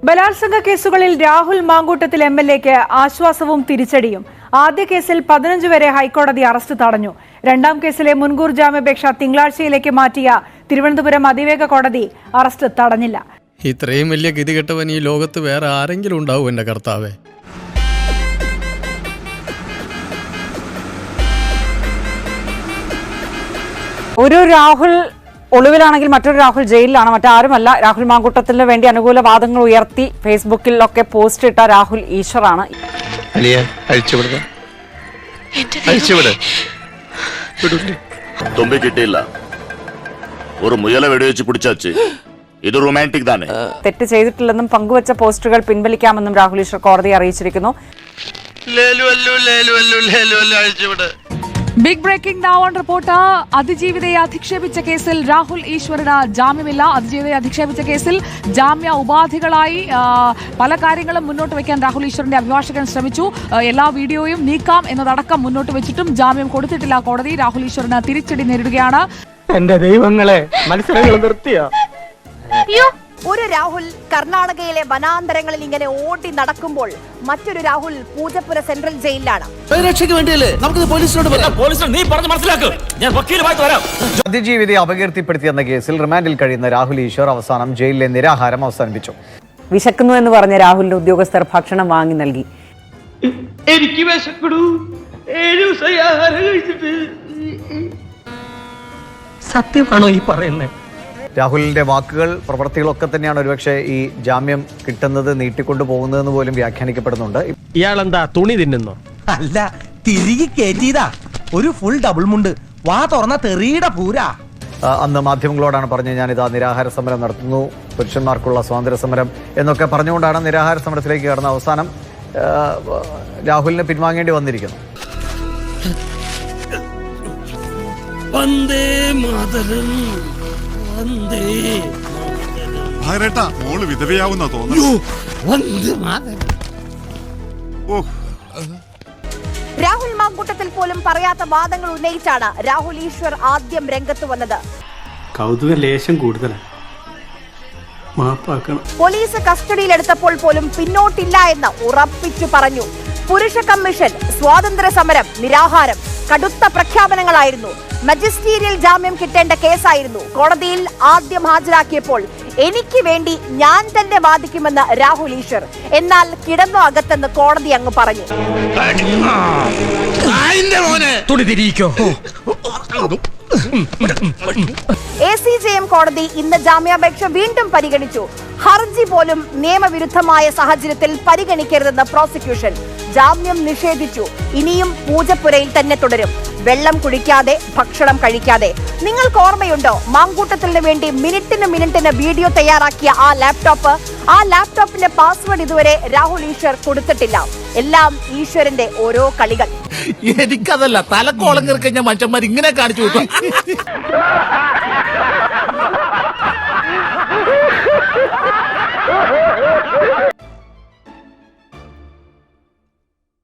ബലാത്സംഗ കേസുകളിൽ രാഹുൽ മാങ്കൂട്ടത്തിൽ എംഎൽഎക്ക് ആശ്വാസവും തിരിച്ചടിയും. ആദ്യ കേസിൽ 15 വരെ ഹൈക്കോടതി അറസ്റ്റ് തടഞ്ഞു. രണ്ടാം കേസിലെ മുൻകൂർ ജാമ്യാപേക്ഷ തിങ്കളാഴ്ചയിലേക്ക് മാറ്റിയ തിരുവനന്തപുരം അതിവേഗ കോടതി അറസ്റ്റ് തടഞ്ഞില്ല. ഇത്രയും വലിയ ഗതികെട്ടവൻ ഈ ലോകത്ത് വേറെ ആരെങ്കിലും ഉണ്ടാവും എന്റെ കർത്താവേ. ഒരു രാഹുൽ ഒളിവിലാണെങ്കിൽ മറ്റൊരു രാഹുൽ ജയിലിലാണ്. മറ്റാരുമല്ല, രാഹുൽ മാങ്കൂട്ടത്തിന് വേണ്ടി അനുകൂല വാദങ്ങൾ ഉയർത്തി ഫേസ്ബുക്കിലൊക്കെ പോസ്റ്റ് ഇട്ട രാഹുൽ ഈശ്വറാണ്. തെറ്റ് ചെയ്തിട്ടില്ലെന്നും പങ്കുവച്ച പോസ്റ്റുകൾ പിൻവലിക്കാമെന്നും രാഹുൽ ഈശ്വർ കോടതിയെ അറിയിച്ചിരിക്കുന്നു. Big breaking now on report. അതിജീവിതയെ അധിക്ഷേപിച്ച കേസിൽ രാഹുൽ ഈശ്വറിന് ജാമ്യമില്ല. അതിജീവിതയെ അധിക്ഷേപിച്ച കേസിൽ ജാമ്യ ഉപാധികളായി പല കാര്യങ്ങളും മുന്നോട്ട് വയ്ക്കാൻ രാഹുൽ ഈശ്വറിന്റെ അഭിഭാഷകൻ ശ്രമിച്ചു. എല്ലാ വീഡിയോയും നീക്കാം എന്നതടക്കം മുന്നോട്ട് വെച്ചിട്ടും ജാമ്യം കൊടുത്തിട്ടില്ല കോടതി. രാഹുൽ ഈശ്വറിന് തിരിച്ചടി നേരിടുകയാണ്. എന്റെ ദൈവങ്ങളെ, മത്സരങ്ങൾ നിർത്തിയോ? ഒരു രാഹുൽ കർണാടകയിലെ വനാന്തരങ്ങളിൽ ഇങ്ങനെ ഓടി നടക്കുമ്പോൾ മറ്റൊരു രാഹുൽ പൂജപ്പുര സെൻട്രൽ ജയിലിലാണ്. അതിജീവിതയെ അപകീർത്തിപ്പെടുത്തിയെന്ന കേസിൽ റിമാൻഡിൽ കഴിയുന്ന രാഹുൽ ഈശ്വർ അവസാനം ജയിലിലെ നിരാഹാരം അവസാനിപ്പിച്ചു. വിശക്കുന്നു എന്ന് പറഞ്ഞ രാഹുലിന്റെ ഉദ്യോഗസ്ഥർ ഭക്ഷണം വാങ്ങി നൽകി. എനിക്ക് വിശക്കടൂ, 7 ദിവസമായി ആഹാരം കഴിച്ചിട്ട്. സത്യമാണോ ഈ പറയുന്നത്? രാഹുലിന്റെ വാക്കുകൾ, പ്രവൃത്തികളൊക്കെ തന്നെയാണ് ഒരുപക്ഷെ ഈ ജാമ്യം കിട്ടുന്നത് നീട്ടിക്കൊണ്ടു പോകുന്നതെന്ന് പോലും വ്യാഖ്യാനിക്കപ്പെടുന്നുണ്ട്. ഇയാളെന്താ തുണി തിന്നുന്നോ? അല്ല, തിരികെ കയറ്റിയതാ. ഒരു ഫുൾ ഡബിൾ മുണ്ട്, വാ തുറന്ന തെറിയുടെ പൂരാ. അന്ന് മാധ്യമങ്ങളോടാണ് പറഞ്ഞ് ഞാനിതാ നിരാഹാര സമരം നടത്തുന്നു, പുരുഷന്മാർക്കുള്ള സ്വാതന്ത്ര്യ സമരം എന്നൊക്കെ പറഞ്ഞുകൊണ്ടാണ് നിരാഹാര സമരത്തിലേക്ക് കടന്ന. അവസാനം രാഹുലിനെ പിൻവാങ്ങേണ്ടി വന്നിരിക്കുന്നു. മോള് വിധവയാവുന്ന തോന്നുന്നു. രാഹുൽ മാങ്കൂട്ടത്തിൽ പോലും പറയാത്ത വാദങ്ങൾ ഉന്നയിച്ചാണ് രാഹുൽ ഈശ്വർ ആദ്യം രംഗത്ത് വന്നത്. കൗതുക ലേശം കൂടുതലാണ്. പോലീസ് കസ്റ്റഡിയിലെടുത്തപ്പോൾ പോലും പിന്നോട്ടില്ല എന്ന് ഉറപ്പിച്ചു പറഞ്ഞു. പുരുഷ കമ്മീഷൻ, സ്വാതന്ത്ര്യ സമരം, നിരാഹാരം കടുത്ത പ്രഖ്യാപനങ്ങളായിരുന്നു. മജിസ്റ്റീരിയൽ ജാമ്യം കിട്ടേണ്ട കേസായിരുന്നു. കോടതിയിൽ ആദ്യം ഹാജരാക്കിയപ്പോൾ എനിക്ക് വേണ്ടി ഞാൻ തന്നെ വാദിക്കുമെന്ന് രാഹുൽ ഈശ്വർ. എന്നാൽ കിടന്നു അകത്തെന്ന് കോടതി അങ്ങ് പറഞ്ഞു. ACJM കോടതി ഇന്ന് ജാമ്യാപേക്ഷ വീണ്ടും പരിഗണിച്ചു. ഹർജി പോലും നിയമവിരുദ്ധമായ സാഹചര്യത്തിൽ പരിഗണിക്കരുതെന്ന് പ്രോസിക്യൂഷൻ. ജാമ്യം നിഷേധിച്ചു. ഇനിയും പൂജപ്പുരയിൽ തന്നെ തുടരും. വെള്ളം കുടിക്കാതെ, ഭക്ഷണം കഴിക്കാതെ. നിങ്ങൾക്ക് ഓർമ്മയുണ്ടോ മാങ്കൂട്ടത്തിന് വേണ്ടി മിനിറ്റിന് വീഡിയോ തയ്യാറാക്കിയ ആ ലാപ്ടോപ്പിന്റെ പാസ്വേഡ് ഇതുവരെ രാഹുൽ ഈശ്വർ കൊടുത്തിട്ടില്ല. എല്ലാം ഈശ്വരന്റെ ഓരോ കളികൾ. എനിക്കതല്ല, തലക്കോളം കയറി കഴിഞ്ഞ മനുഷ്യന്മാർ ഇങ്ങനെ കാണിച്ചു.